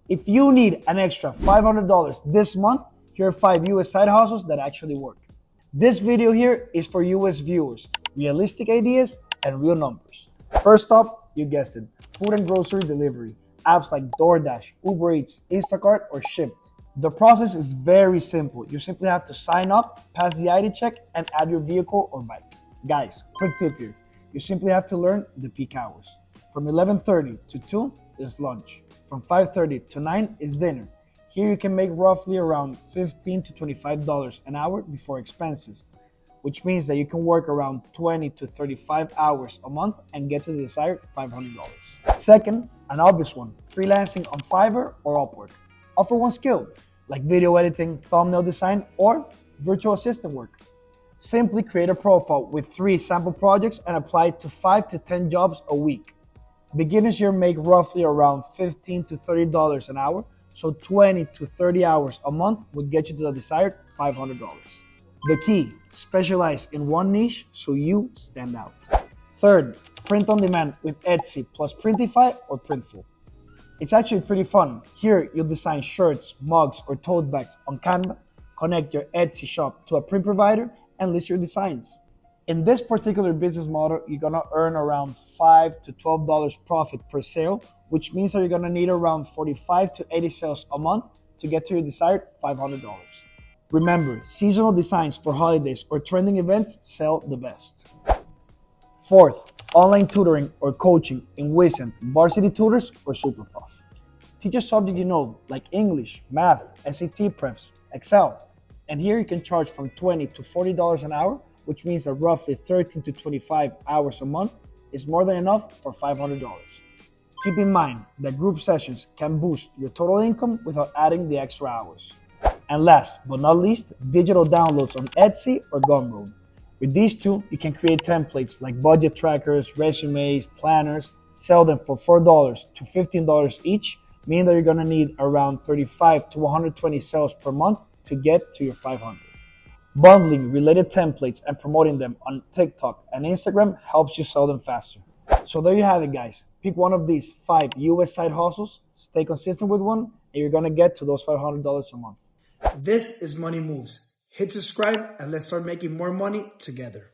If you need an extra $500 this month, here are 5 US side hustles that actually work. This video here is for US viewers, realistic ideas and real numbers. First up, you guessed it, food and grocery delivery. Apps like DoorDash, Uber Eats, Instacart, or Shipt. The process is very simple. You simply have to sign up, pass the ID check, and add your vehicle or bike. Guys, quick tip here. You simply have to learn the peak hours. From 11:30 to 2 is lunch. From 5:30 to 9 is dinner. Here you can make roughly around $15 to $25 an hour before expenses, which means that you can work around 20 to 35 hours a month and get to the desired $500. Second, an obvious one, freelancing on Fiverr or Upwork. Offer one skill, like video editing, thumbnail design, or virtual assistant work. Simply create a profile with 3 sample projects and apply to 5 to 10 jobs a week. Beginners here make roughly around $15 to $30 an hour, so 20 to 30 hours a month would get you to the desired $500. The key, specialize in one niche so you stand out. Third, print on demand with Etsy plus Printify or Printful. It's actually pretty fun. Here, you'll design shirts, mugs, or tote bags on Canva, connect your Etsy shop to a print provider, and list your designs. In this particular business model, you're gonna earn around $5 to $12 profit per sale, which means that you're gonna need around 45 to 80 sales a month to get to your desired $500. Remember, seasonal designs for holidays or trending events sell the best. Fourth, online tutoring or coaching in Wizent, Varsity Tutors, or SuperPuff. Teach a subject you know, like English, math, SAT preps, Excel. And here you can charge from $20 to $40 an hour, which means that roughly 13 to 25 hours a month is more than enough for $500. Keep in mind that group sessions can boost your total income without adding the extra hours. And last but not least, digital downloads on Etsy or Gumroad. With these two, you can create templates like budget trackers, resumes, planners, sell them for $4 to $15 each, meaning that you're gonna need around 35 to 120 sales per month to get to your 500. Bundling related templates and promoting them on TikTok and Instagram helps you sell them faster. So there you have it, guys. Pick one of these 5 US side hustles, stay consistent with one, and you're gonna get to those $500 a month. This is Money Moves. Hit subscribe and let's start making more money together.